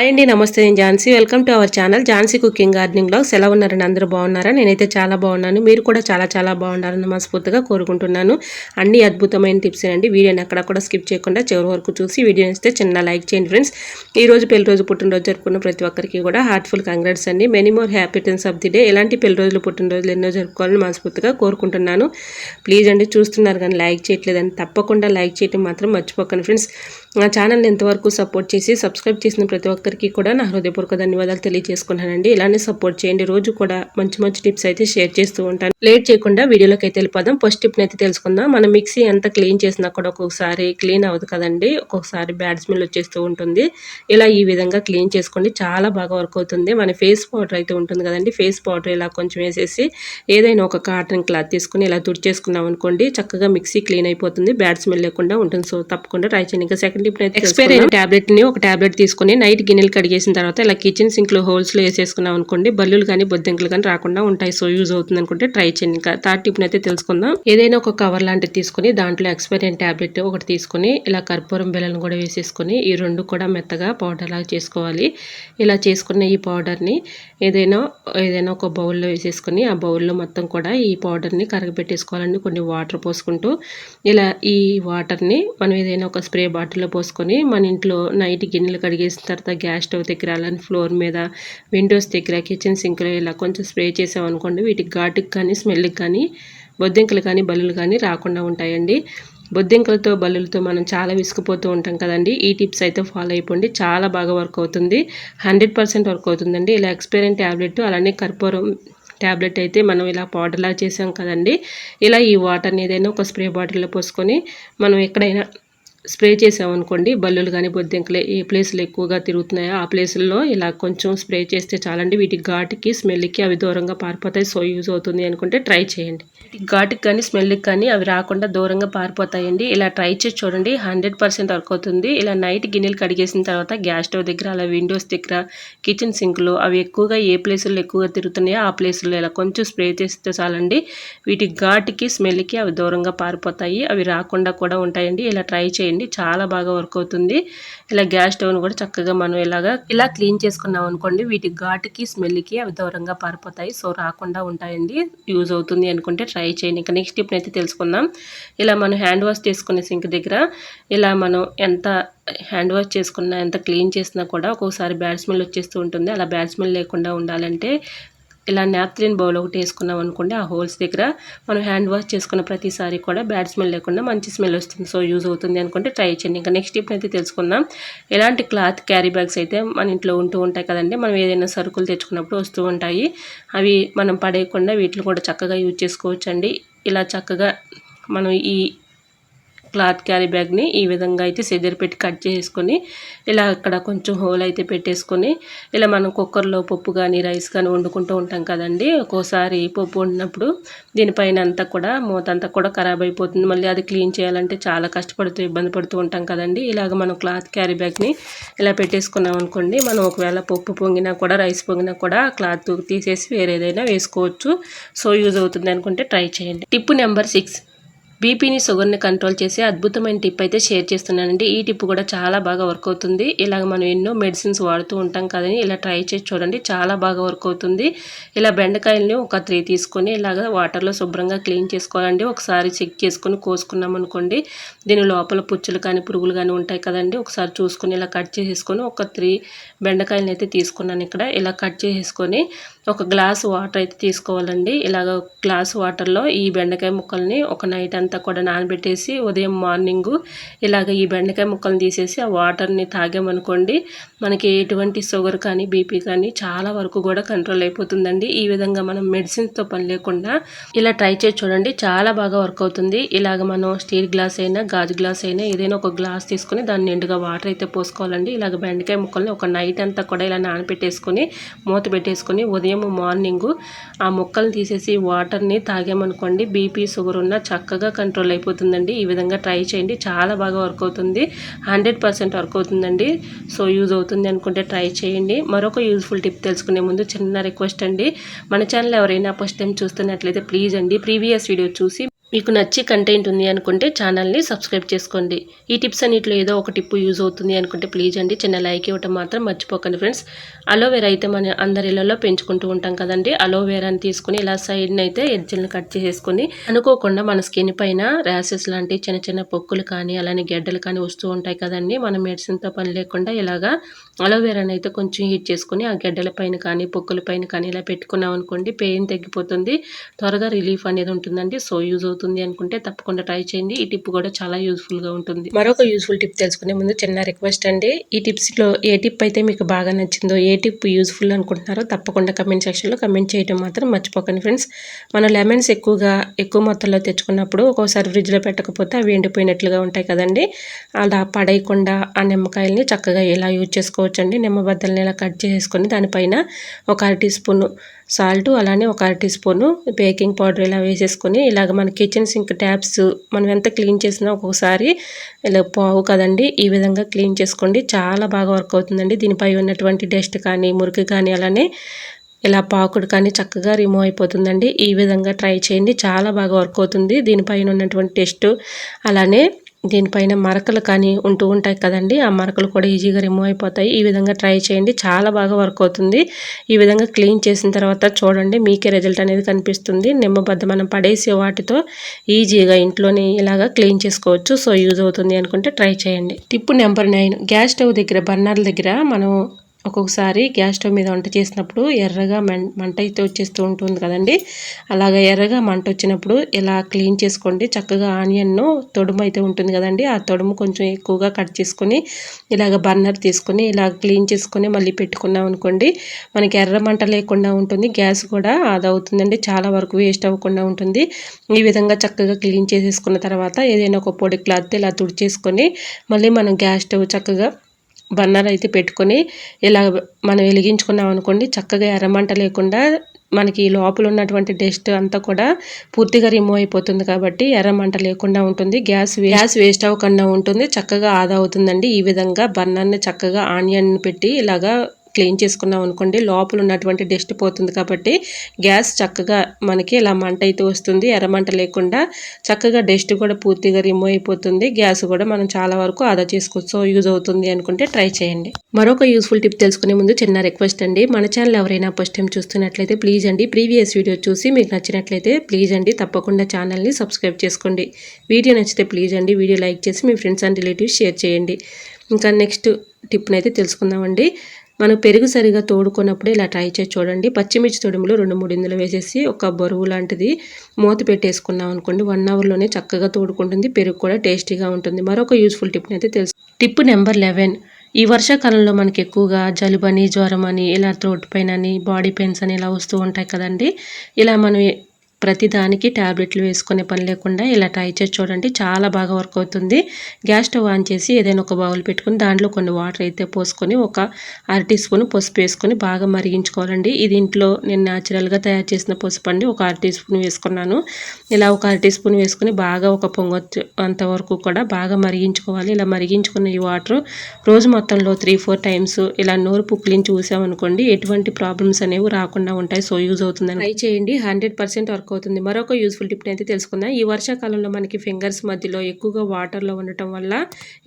Hi అండి, నమస్తే. నేను Jhansi. Welcome to our channel Jhansi cooking gardening blogs. ఎలా ఉన్నారని అందరూ బాగున్నారా? నేనైతే చాలా బాగున్నాను. మీరు కూడా చాలా బాగున్నారని మనస్ఫూర్తిగా కోరుకుంటున్నాను. అన్ని అద్భుతమైన టిప్స్ అండి. వీడియోని అక్కడక్కడ స్కిప్ చేయకుండా చివరి వరకు చూసి వీడియో ఇస్తే చిన్న లైక్ చేయండి ఫ్రెండ్స్. ఈ రోజు పెళ్లి రోజు పుట్టినరోజు జరుపుకున్న ప్రతి ఒక్కరికి కూడా హార్ట్ఫుల్ కంగ్రాట్స్ అండి. Many more happy returns of the day. ఎలాంటి పెళ్లి రోజులు పుట్టినరోజులు ఎన్నో జరుపుకోవాలని మనస్ఫూర్తిగా కోరుకుంటున్నాను. ప్లీజ్ అండి, చూస్తున్నారు కానీ లైక్ చేయట్లేదని తప్పకుండా లైక్ చేయడం మాత్రం మర్చిపోకండి ఫ్రెండ్స్. నా ఛానల్ని ఎంతవరకు సపోర్ట్ చేసి సబ్స్క్రైబ్ చేసిన ప్రతి ఒక్కరికి కూడా నా హృదయపూర్వక ధన్యవాదాలు తెలియజేసుకున్నానండి. ఇలానే సపోర్ట్ చేయండి. రోజు కూడా మంచి టిప్స్ అయితే షేర్ చేస్తూ ఉంటాను. లేట్ చేయకుండా వీడియోలోకి అయితే వెళ్ళిపోదాం. ఫస్ట్ టిప్ని అయితే తెలుసుకుందాం. మనం మిక్సీ ఎంత క్లీన్ చేసినా కూడా ఒక్కొక్కసారి క్లీన్ అవ్వదు కదండి. ఒక్కొక్కసారి బ్యాడ్ స్మెల్ వచ్చేస్తూ ఉంటుంది. ఇలా ఈ విధంగా క్లీన్ చేసుకోండి, చాలా బాగా వర్క్ అవుతుంది. మన ఫేస్ పౌడర్ అయితే ఉంటుంది కదండి, ఫేస్ పౌడర్ ఇలా కొంచెం వేసేసి ఏదైనా ఒక కాటన్ క్లాత్ తీసుకుని ఇలా తుడిచేసుకున్నాం అనుకోండి, చక్కగా మిక్సీ క్లీన్ అయిపోతుంది, బ్యాడ్ స్మెల్ లేకుండా ఉంటుంది. సో తప్పకుండా ట్రై చేయండి. ఇంకా సెకండ్ టిప్ అయితే ఎక్స్పైర్ అయిన టాబ్లెట్ని ఒక టాబ్లెట్ తీసుకుని నైట్ గిన్నెలు కడిగేసిన తర్వాత ఇలా కిచెన్ సింక్లో హోల్స్లో వేసేసుకున్నాం అనుకోండి, బల్లులు కానీ బొద్దింకలు కానీ రాకుండా ఉంటాయి. సో యూజ్ అవుతుంది అనుకుంటే ట్రై చేయండి. ఇంకా థర్డ్ టిప్ అయితే తెలుసుకుందాం. ఏదైనా ఒక కవర్ లాంటిది తీసుకుని దాంట్లో ఎక్స్పైర్ అయిన టాబ్లెట్ ఒకటి తీసుకుని ఇలా కర్పూరం బెల్లను కూడా వేసేసుకుని ఈ రెండు కూడా మెత్తగా పౌడర్ లాగా చేసుకోవాలి. ఇలా చేసుకున్న ఈ పౌడర్ని ఏదైనా ఒక బౌల్లో వేసేసుకుని ఆ బౌల్లో మొత్తం కూడా ఈ పౌడర్ని కరగబెట్టేసుకోవాలండి. కొన్ని వాటర్ పోసుకుంటూ ఇలా ఈ వాటర్ని మనం ఏదైనా ఒక స్ప్రే బాటిల్లో పోసుకొని మన ఇంట్లో నైట్ గిన్నెలు కడిగేసిన తర్వాత గ్యాస్ స్టవ్ దగ్గర అలానే ఫ్లోర్ మీద, విండోస్ దగ్గర, కిచెన్ సింక్లో ఇలా కొంచెం స్ప్రే చేసామనుకోండి, వీటికి ఘాటుకి కానీ స్మెల్కి కానీ బొద్దింకలు కానీ బల్లులు కానీ రాకుండా ఉంటాయండి. బొద్దింకలతో బల్లులతో మనం చాలా విసుకుపోతూ ఉంటాం కదండి. ఈ టిప్స్ అయితే ఫాలో అయిపోండి, చాలా బాగా వర్క్ అవుతుంది. 100% వర్క్ అవుతుందండి. ఇలా ఎక్స్పైర్ అయిన ట్యాబ్లెట్ అలానే కర్పూరం ట్యాబ్లెట్ అయితే మనం ఇలా పౌడర్లా చేసాం కదండి. ఇలా ఈ వాటర్ని ఏదైనా ఒక స్ప్రే బాటిల్లో పోసుకొని మనం ఎక్కడైనా స్ప్రే చేసామనుకోండి, బల్లులు కానీ బొద్దింకలే ఏ ప్లేస్లో ఎక్కువగా తిరుగుతున్నాయో ఆ ప్లేసుల్లో ఇలా కొంచెం స్ప్రే చేస్తే చాలండి. వీటి ఘాటుకి స్మెల్కి అవి దూరంగా పారిపోతాయి. సో యూజ్ అవుతుంది అనుకుంటే ట్రై చేయండి. ఘాటుకి కానీ స్మెల్కి కానీ అవి రాకుండా దూరంగా పారిపోతాయండి. ఇలా ట్రై చేసి చూడండి, 100% వర్క్ అవుతుంది. ఇలా నైట్ గిన్నెలు కడిగేసిన తర్వాత గ్యాస్ స్టవ్ దగ్గర, అలా విండోస్ దగ్గర, కిచెన్ సింక్లో అవి ఎక్కువగా ఏ ప్లేసుల్లో ఎక్కువగా తిరుగుతున్నాయో ఆ ప్లేసుల్లో ఇలా కొంచెం స్ప్రే చేస్తే చాలండి. వీటి ఘాటుకి స్మెల్కి అవి దూరంగా పారిపోతాయి, అవి రాకుండా కూడా ఉంటాయండి. ఇలా ట్రై చేయండి, చాలా బాగా వర్క్ అవుతుంది. ఇలా గ్యాస్ స్టవ్ను కూడా చక్కగా మనం ఇలా క్లీన్ చేసుకున్నాం అనుకోండి, వీటి ఘాటుకి స్మెల్కి అవి దూరంగా పారిపోతాయి. సో రాకుండా ఉంటాయండి. యూజ్ అవుతుంది అనుకుంటే ట్రై చేయండి. ఇంకా నెక్స్ట్ టిప్ అయితే తెలుసుకుందాం. ఇలా మనం హ్యాండ్ వాష్ చేసుకునే సింక్ దగ్గర ఇలా మనం ఎంత హ్యాండ్ వాష్ చేసుకున్నా, ఎంత క్లీన్ చేసినా కూడా ఒక్కొక్కసారి బ్యాడ్ స్మెల్ వచ్చేస్తూ ఉంటుంది. అలా బ్యాడ్ స్మెల్ లేకుండా ఉండాలంటే ఇలా నాప్కిన్ బౌల్ ఒకటి వేసుకున్నాం అనుకోండి, ఆ హోల్స్ దగ్గర మనం హ్యాండ్ వాష్ చేసుకున్న ప్రతిసారి కూడా బ్యాడ్ స్మెల్ లేకుండా మంచి స్మెల్ వస్తుంది. సో యూజ్ అవుతుంది అనుకుంటే ట్రై చేయండి. ఇంకా నెక్స్ట్ టిప్ అయితే తెలుసుకుందాం. ఎలాంటి క్లాత్ క్యారీ బ్యాగ్స్ అయితే మన ఇంట్లో ఉంటూ ఉంటాయి కదండి, మనం ఏదైనా సరుకులు తెచ్చుకున్నప్పుడు వస్తూ ఉంటాయి. అవి మనం పడేయకుండా వీటిని కూడా చక్కగా యూజ్ చేసుకోవచ్చండి. ఇలా చక్కగా మనం ఈ క్లాత్ క్యారీ బ్యాగ్ని ఈ విధంగా అయితే సెదర్ పెట్టి కట్ చేసుకొని ఇలా అక్కడ కొంచెం హోల్ అయితే పెట్టేసుకొని ఇలా మనం కుక్కర్లో పప్పు కానీ రైస్ కానీ వండుకుంటూ ఉంటాం కదండి. ఒక్కోసారి పప్పు వండినప్పుడు దీనిపైన అంతా కూడా మూత అంతా కూడా ఖరాబ్ అయిపోతుంది. మళ్ళీ అది క్లీన్ చేయాలంటే చాలా కష్టపడుతూ ఇబ్బంది పడుతూ ఉంటాం కదండి. ఇలాగ మనం క్లాత్ క్యారీ బ్యాగ్ని ఇలా పెట్టేసుకున్నాం అనుకోండి, మనం ఒకవేళ పప్పు పొంగినా కూడా రైస్ పొంగినా కూడా క్లాత్ తీసేసి వేరేదైనా వేసుకోవచ్చు. సో యూజ్ అవుతుంది అనుకుంటే ట్రై చేయండి. టిప్ నెంబర్ 6, బీపీని, షుగర్ని కంట్రోల్ చేసే అద్భుతమైన టిప్ అయితే షేర్ చేస్తున్నానండి. ఈ టిప్ కూడా చాలా బాగా వర్క్ అవుతుంది. ఇలాగ మనం ఎన్నో మెడిసిన్స్ వాడుతూ ఉంటాం కదని ఇలా ట్రై చేసి చూడండి, చాలా బాగా వర్క్ అవుతుంది. ఇలా బెండకాయలని ఒక 3 తీసుకొని ఇలాగ వాటర్లో శుభ్రంగా క్లీన్ చేసుకోవాలండి. ఒకసారి చెక్ చేసుకొని కోసుకున్నాం అనుకోండి, దీని లోపల పుచ్చులు కానీ పురుగులు కానీ ఉంటాయి కదండి. ఒకసారి చూసుకొని ఇలా కట్ చేసేసుకొని ఒక 3 బెండకాయలని అయితే తీసుకున్నాను. ఇక్కడ ఇలా కట్ చేసేసుకొని ఒక గ్లాస్ వాటర్ అయితే తీసుకోవాలండి. ఇలాగ గ్లాస్ వాటర్లో ఈ బెండకాయ ముక్కల్ని ఒక నైట్ అంతా కూడా నానబెట్టేసి ఉదయం మార్నింగు ఇలాగ ఈ బెండకాయ ముక్కల్ని తీసేసి ఆ వాటర్ని తాగామనుకోండి, మనకి ఎటువంటి షుగర్ కానీ బీపీ కానీ చాలా వరకు కూడా కంట్రోల్ అయిపోతుందండి. ఈ విధంగా మనం మెడిసిన్స్తో పని లేకుండా ఇలా ట్రై చేసి చూడండి, చాలా బాగా వర్క్ అవుతుంది. ఇలాగ మనం స్టీల్ గ్లాస్ అయినా గాజు గ్లాస్ అయినా ఏదైనా ఒక గ్లాస్ తీసుకొని దాన్ని నిండుగా వాటర్ అయితే పోసుకోవాలండి. ఇలాగ బెండకాయ ముక్కల్ని ఒక నైట్ అంతా కూడా ఇలా నానబెట్టేసుకొని మూత పెట్టేసుకొని ఉదయం మార్నింగు ఆ ముక్కల్ని తీసేసి వాటర్ని తాగామనుకోండి, బీపీ షుగర్ ఉన్న చక్కగా కంట్రోల్ అయిపోతుందండి. ఈ విధంగా ట్రై చేయండి, చాలా బాగా వర్క్ అవుతుంది. 100% వర్క్ అవుతుందండి. సో యూజ్ అవుతుంది అనుకుంటే ట్రై చేయండి. మరొక యూజ్ఫుల్ టిప్ తెలుసుకునే ముందు చిన్న రిక్వెస్ట్ అండి, మన ఛానల్ ఎవరైనా ఫస్ట్ టైం చూస్తున్నట్లయితే ప్లీజ్ అండి ప్రీవియస్ వీడియో చూసి మీకు నచ్చి కంటెంట్ ఉంది అనుకుంటే ఛానల్ని సబ్స్క్రైబ్ చేసుకోండి. ఈ టిప్స్ అన్నిటిలో ఏదో ఒక టిప్ యూజ్ అవుతుంది అనుకుంటే ప్లీజ్ అండి చిన్న లైక్ ఇవ్వటం మాత్రం మర్చిపోకండి ఫ్రెండ్స్. అలోవెరా అయితే మన అందరి ఇళ్లలో పెంచుకుంటూ ఉంటాం కదండి. అలోవెరాని తీసుకుని ఇలా సైడ్ని అయితే ఎడ్జల్ని కట్ చేసేసుకుని అనుకోకుండా మన స్కిన్ పైన ర్యాషెస్ లాంటి చిన్న చిన్న పొక్కులు కానీ అలానే గెడ్డలు కానీ వస్తూ ఉంటాయి కదండి. మనం మెడిసిన్తో పని లేకుండా ఇలాగా అలోవెరాని అయితే కొంచెం హీట్ చేసుకుని ఆ గెడ్డల పైన కానీ పొక్కుల పైన కానీ ఇలా పెట్టుకున్నాం అనుకోండి పెయిన్ తగ్గిపోతుంది, త్వరగా రిలీఫ్ అనేది ఉంటుందండి. సో యూజ్ అవుతుంది అనుకుంటే తప్పకుండా ట్రై చేయండి. ఈ టిప్ కూడా చాలా యూజ్ఫుల్గా ఉంటుంది. మరొక యూజ్ఫుల్ టిప్ తెలుసుకునే ముందు చిన్న రిక్వెస్ట్ అండి, ఈ టిప్స్లో ఏ టిప్ అయితే మీకు బాగా నచ్చిందో, ఏ టిప్ యూజ్ఫుల్ అనుకుంటున్నారో తప్పకుండా కమెంట్ సెక్షన్లో కమెంట్ చేయడం మాత్రం మర్చిపోకండి ఫ్రెండ్స్. మన లెమన్స్ ఎక్కువ మొత్తంలో తెచ్చుకున్నప్పుడు ఒక్కోసారి ఫ్రిడ్జ్లో పెట్టకపోతే అవి ఎండిపోయినట్లుగా ఉంటాయి కదండి. అలా పడేయకుండా ఆ నిమ్మకాయల్ని చక్కగా ఇలా యూజ్ చేసుకోవచ్చండి. నిమ్మబద్దల్ని ఇలా కట్ చేసుకొని దానిపైన ఒక 1/2 టీ స్పూన్ సాల్ట్ అలానే ఒక 1/2 టీ స్పూను బేకింగ్ పౌడర్ ఇలా వేసేసుకొని ఇలాగ మన కిచెన్ సింక్ ట్యాప్స్ మనం ఎంత క్లీన్ చేసినా ఒక్కొక్కసారి ఇలా పోవు కదండి. ఈ విధంగా క్లీన్ చేసుకోండి, చాలా బాగా వర్క్ అవుతుందండి. దీనిపై ఉన్నటువంటి డస్ట్ కానీ మురికి కానీ అలానే ఇలా పాకుడు కానీ చక్కగా రిమూవ్ అయిపోతుందండి. ఈ విధంగా ట్రై చేయండి, చాలా బాగా వర్క్ అవుతుంది. దీనిపైన ఉన్నటువంటి టెస్ట్ అలానే దీనిపైన మరకలు కానీ ఉంటూ ఉంటాయి కదండి, ఆ మరకలు కూడా ఈజీగా రిమూవ్ అయిపోతాయి. ఈ విధంగా ట్రై చేయండి, చాలా బాగా వర్క్ అవుతుంది. ఈ విధంగా క్లీన్ చేసిన తర్వాత చూడండి మీకే రిజల్ట్ అనేది కనిపిస్తుంది. నిమ్మబద్ద మనం పడేసే వాటితో ఈజీగా ఇంట్లోనే ఇలాగా క్లీన్ చేసుకోవచ్చు. సో యూజ్ అవుతుంది అనుకుంటే ట్రై చేయండి. టిప్ నెంబర్ 9, గ్యాస్ స్టవ్ దగ్గర బర్నర్ల దగ్గర మనం ఒక్కొక్కసారి గ్యాస్ స్టవ్ మీద వంట చేసినప్పుడు ఎర్రగా మంట అయితే వచ్చేస్తూ ఉంటుంది కదండి. అలాగ ఎర్రగా మంట వచ్చినప్పుడు ఇలా క్లీన్ చేసుకోండి. చక్కగా ఆనియన్ను తొడుము అయితే ఉంటుంది కదండి, ఆ తొడుము కొంచెం ఎక్కువగా కట్ చేసుకొని ఇలాగ బర్నర్ తీసుకొని ఇలా క్లీన్ చేసుకొని మళ్ళీ పెట్టుకున్నాం అనుకోండి మనకి ఎర్ర మంట లేకుండా ఉంటుంది. గ్యాస్ కూడా ఆదా అవుతుందండి, చాలా వరకు వేస్ట్ అవ్వకుండా ఉంటుంది. ఈ విధంగా చక్కగా క్లీన్ చేసేసుకున్న తర్వాత ఏదైనా ఒక పొడి క్లాత్ ఇలా తుడిచేసుకొని మళ్ళీ మనం గ్యాస్ స్టవ్ చక్కగా బర్నర్ అయితే పెట్టుకొని ఇలా మనం వెలిగించుకున్నాం అనుకోండి చక్కగా ఎర్రమంట లేకుండా మనకి లోపల ఉన్నటువంటి డస్ట్ అంతా కూడా పూర్తిగా రిమూవ్ అయిపోతుంది కాబట్టి ఎర్రమంట లేకుండా ఉంటుంది. గ్యాస్ వేస్ట్ అవ్వకుండా ఉంటుంది, చక్కగా ఆదా అవుతుందండి. ఈ విధంగా బర్నర్ని చక్కగా ఆనియన్ పెట్టి ఇలాగా క్లీన్ చేసుకున్నాం అనుకోండి లోపల ఉన్నటువంటి డస్ట్ పోతుంది కాబట్టి గ్యాస్ చక్కగా మనకి ఇలా మంట అయితే వస్తుంది, ఎర్రమంట లేకుండా చక్కగా డస్ట్ కూడా పూర్తిగా రిమూవ్ అయిపోతుంది. గ్యాస్ కూడా మనం చాలా వరకు ఆదా చేసుకోవచ్చు. సో యూజ్ అవుతుంది అనుకుంటే ట్రై చేయండి. మరొక యూస్ఫుల్ టిప్ తెలుసుకునే ముందు చిన్న రిక్వెస్ట్ అండి, మన ఛానల్ ఎవరైనా ఫస్ట్ టైం చూస్తున్నట్లయితే ప్లీజ్ అండి ప్రీవియస్ వీడియో చూసి మీకు నచ్చినట్లయితే ప్లీజ్ అండి తప్పకుండా ఛానల్ని సబ్స్క్రైబ్ చేసుకోండి. వీడియో నచ్చితే ప్లీజ్ అండి వీడియో లైక్ చేసి మీ ఫ్రెండ్స్ అండ్ రిలేటివ్స్ షేర్ చేయండి. ఇంకా నెక్స్ట్ టిప్ని అయితే తెలుసుకుందామండి. మనం పెరుగు సరిగా తోడుకున్నప్పుడు ఇలా ట్రై చేసి చూడండి. పచ్చిమిర్చి తొడుములు 2-3 ఇందులో వేసేసి ఒక బరువు లాంటిది మూత పెట్టేసుకున్నాం అనుకోండి 1 అవర్లోనే చక్కగా తోడుకుంటుంది, పెరుగు కూడా టేస్టీగా ఉంటుంది. మరొక యూస్ఫుల్ టిప్ని అయితే తెలుసు. టిప్ నెంబర్ 11, ఈ వర్షాకాలంలో మనకి ఎక్కువగా జలుబని జ్వరం అని ఇలా థ్రోట్ పెయిన్ అని బాడీ పెయిన్స్ అని ఇలా వస్తూ ఉంటాయి కదండి. ఇలా మనం ప్రతిదానికి ట్యాబ్లెట్లు వేసుకునే పని లేకుండా ఇలా ట్రై చేసి చూడండి, చాలా బాగా వర్క్ అవుతుంది. గ్యాస్ స్టవ్ ఆన్ చేసి ఏదైనా ఒక బౌల్ పెట్టుకుని దాంట్లో కొన్ని వాటర్ అయితే పోసుకొని ఒక 1/2 టీ స్పూన్ పసుపు వేసుకొని బాగా మరిగించుకోవాలండి. ఇది ఇంట్లో నేను న్యాచురల్గా తయారు చేసిన పసుపు అండి, ఒక 1/2 టీ స్పూన్ వేసుకున్నాను. ఇలా ఒక 1/2 టీ స్పూన్ వేసుకుని బాగా ఒక పొంగొచ్చు అంతవరకు కూడా బాగా మరిగించుకోవాలి. ఇలా మరిగించుకున్న ఈ వాటర్ రోజు మొత్తంలో 3-4 టైమ్స్ ఇలా నోరు పుక్కిలించి చూసామనుకోండి ఎటువంటి ప్రాబ్లమ్స్ అనేవి రాకుండా ఉంటాయి. సో యూజ్ అవుతుందని ట్రై చేయండి, 100% వర్క్ అవుతుంది. మరొక యూస్ఫుల్ టిప్ అయితే తెలుసుకుందాం. ఈ వర్షాకాలంలో మనకి ఫింగర్స్ మధ్యలో ఎక్కువగా వాటర్లో ఉండటం వల్ల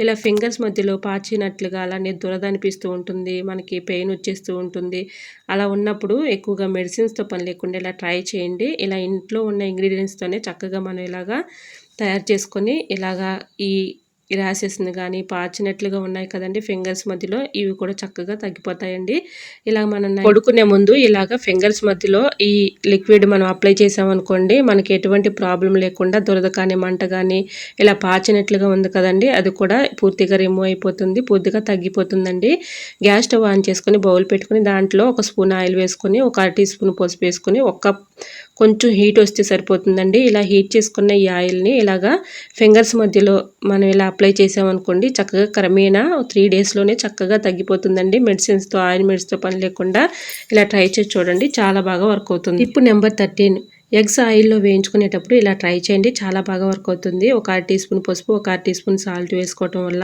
ఇలా ఫింగర్స్ మధ్యలో పాచినట్లుగా అలానే దురద అనిపిస్తూ ఉంటుంది, మనకి పెయిన్ వచ్చేస్తూ ఉంటుంది. అలా ఉన్నప్పుడు ఎక్కువగా మెడిసిన్స్తో పని లేకుండా ఇలా ట్రై చేయండి. ఇలా ఇంట్లో ఉన్న ఇంగ్రీడియంట్స్తోనే చక్కగా మనం ఇలాగా తయారు చేసుకొని ఇలాగా ఈ ర్యాషెస్ని కానీ పాచినట్లుగా ఉన్నాయి కదండి ఫింగర్స్ మధ్యలో, ఇవి కూడా చక్కగా తగ్గిపోతాయండి. ఇలా మనం పడుకునే ముందు ఇలాగ ఫింగర్స్ మధ్యలో ఈ లిక్విడ్ మనం అప్లై చేసామనుకోండి మనకి ఎటువంటి ప్రాబ్లం లేకుండా దురద కానీ మంట కానీ ఇలా పాచినట్లుగా ఉంది కదండి అది కూడా పూర్తిగా రిమూవ్ అయిపోతుంది, పూర్తిగా తగ్గిపోతుందండి. గ్యాస్ స్టవ్ ఆన్ చేసుకొని బౌల్ పెట్టుకుని దాంట్లో ఒక స్పూన్ ఆయిల్ వేసుకొని ఒక 1/2 టీ స్పూన్ పసుపు వేసుకొని కొంచెం హీట్ వస్తే సరిపోతుందండి. ఇలా హీట్ చేసుకున్న ఈ ఆయిల్ని ఇలాగా ఫింగర్స్ మధ్యలో మనం ఇలా అప్లై చేసామనుకోండి చక్కగా క్రమేణా 3 డేస్లోనే చక్కగా తగ్గిపోతుందండి. ఆయిల్ మెడిసిన్స్తో పని లేకుండా ఇలా ట్రై చేసి చూడండి, చాలా బాగా వర్క్ అవుతుంది. టిప్ నెంబర్ 13, ఎగ్స్ ఆయిల్లో వేయించుకునేటప్పుడు ఇలా ట్రై చేయండి, చాలా బాగా వర్క్ అవుతుంది. ఒక 1/2 టీ స్పూన్ పసుపు, ఒక 1/2 టీ స్పూన్ సాల్ట్ వేసుకోవటం వల్ల,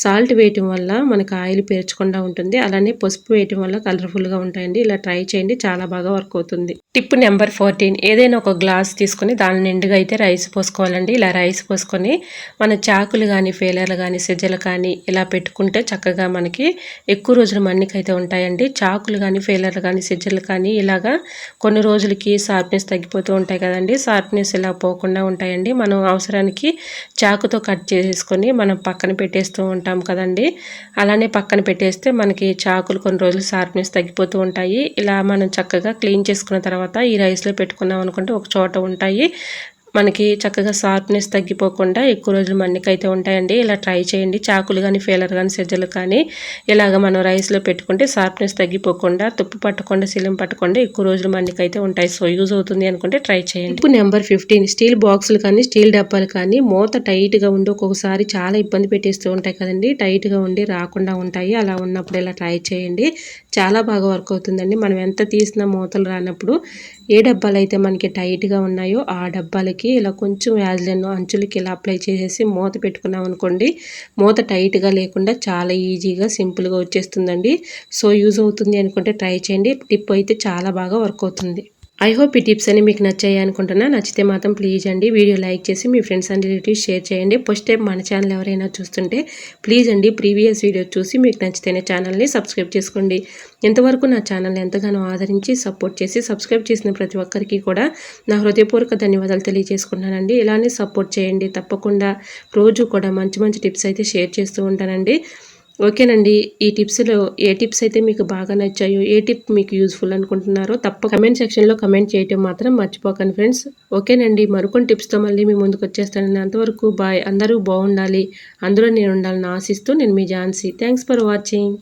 సాల్ట్ వేయటం వల్ల మనకు ఆయిల్ పేర్చకుండా ఉంటుంది. అలానే పసుపు వేయటం వల్ల కలర్ఫుల్గా ఉంటాయండి. ఇలా ట్రై చేయండి, చాలా బాగా వర్క్ అవుతుంది. టిప్ నెంబర్ 14, ఏదైనా ఒక గ్లాస్ తీసుకొని దాని నిండుగా అయితే రైస్ పోసుకోవాలండి. ఇలా రైస్ పోసుకొని మన చాకులు కానీ, ఫెయిలర్లు కానీ, సిజ్జలు కానీ ఇలా పెట్టుకుంటే చక్కగా మనకి ఎక్కువ రోజులు మన్నికైతే ఉంటాయండి. చాకులు కానీ, ఫెయిలర్లు కానీ, సిజ్జలు కానీ ఇలాగా కొన్ని రోజులకి షార్ప్నెస్ తగ్గిపోతూ ఉంటాయి కదండి. షార్ప్నెస్ ఇలా పోకుండా ఉంటాయండి. మనం అవసరానికి చాకుతో కట్ చేసుకొని మనం పక్కన పెట్టేస్తూ ఉంటాం కదండి. అలానే పక్కన పెట్టేస్తే మనకి చాకులు కొన్ని రోజులు షార్ప్నెస్ తగ్గిపోతూ ఉంటాయి. ఇలా మనం చక్కగా క్లీన్ చేసుకున్న తర్వాత ఈ రైస్లో పెట్టుకున్నాం అనుకుంటే ఒక చోట ఉంటాయి. మనకి చక్కగా షార్ప్నెస్ తగ్గిపోకుండా ఎక్కువ రోజులు మన్నికైతే ఉంటాయండి. ఇలా ట్రై చేయండి. చాకులు కానీ, ఫెయిలర్ కానీ, సెజ్జలు కానీ ఇలాగ మనం రైస్లో పెట్టుకుంటే షార్ప్నెస్ తగ్గిపోకుండా, తుప్పు పట్టకుండా, సిలిం పట్టకుండా ఎక్కువ రోజులు మన్నికైతే ఉంటాయి. సో యూజ్ అవుతుంది అనుకుంటే ట్రై చేయండి. టిప్ నెంబర్ 15, స్టీల్ బాక్సులు కానీ, స్టీల్ డబ్బాలు కానీ మూత టైట్గా ఉండి ఒక్కొక్కసారి చాలా ఇబ్బంది పెట్టేస్తూ ఉంటాయి కదండి. టైట్గా ఉండి రాకుండా ఉంటాయి. అలా ఉన్నప్పుడు ఇలా ట్రై చేయండి, చాలా బాగా వర్క్ అవుతుందండి. మనం ఎంత తీసినా మూతలు రానప్పుడు ఏ డబ్బాలు అయితే మనకి టైట్గా ఉన్నాయో ఆ డబ్బాలకి ఇలా కొంచెం వ్యాజ్లైన్ అంచులకి ఇలా అప్లై చేసేసి మూత పెట్టుకున్నాం అనుకోండి, మూత టైట్గా లేకుండా చాలా ఈజీగా సింపుల్గా వచ్చేస్తుందండి. సో యూజ్ అవుతుంది అనుకుంటే ట్రై చేయండి. టిప్ అయితే చాలా బాగా వర్క్ అవుతుంది. ఐ హోప్ ఈ టిప్స్ అన్ని మీకు నచ్చాయి అనుకుంటున్నా. నచ్చితే మాత్రం ప్లీజ్ అండి వీడియో లైక్ చేసి మీ ఫ్రెండ్స్ అండ్ రిలేటివ్స్ షేర్ చేయండి. ఫస్ట్ టైం మన ఛానల్ ఎవరైనా చూస్తుంటే ప్లీజ్ అండి ప్రీవియస్ వీడియో చూసి మీకు నచ్చితేనే ఛానల్ని సబ్స్క్రైబ్ చేసుకోండి. ఇంతవరకు నా ఛానల్ని ఎంతగానో ఆదరించి సపోర్ట్ చేసి సబ్స్క్రైబ్ చేసిన ప్రతి ఒక్కరికి కూడా నా హృదయపూర్వక ధన్యవాదాలు తెలియజేసుకుంటున్నానండి. ఇలానే సపోర్ట్ చేయండి. తప్పకుండా రోజు కూడా మంచి మంచి టిప్స్ అయితే షేర్ చేస్తూ ఉంటానండి. ఓకేనండి. ఈ టిప్స్లో ఏ టిప్స్ అయితే మీకు బాగా నచ్చాయో, ఏ టిప్ మీకు యూజ్ఫుల్ అనుకుంటున్నారో కమెంట్ సెక్షన్లో కమెంట్ చేయటం మాత్రం మర్చిపోకండి ఫ్రెండ్స్. ఓకేనండి, మరికొన్ని టిప్స్తో మళ్ళీ మీ ముందుకు వచ్చేస్తానండి. అంతవరకు బాయ్. అందరూ బాగుండాలి, అందులో నేను ఉండాలని ఆశిస్తూ నేను మీ ఝాన్సీ. Thanks for watching.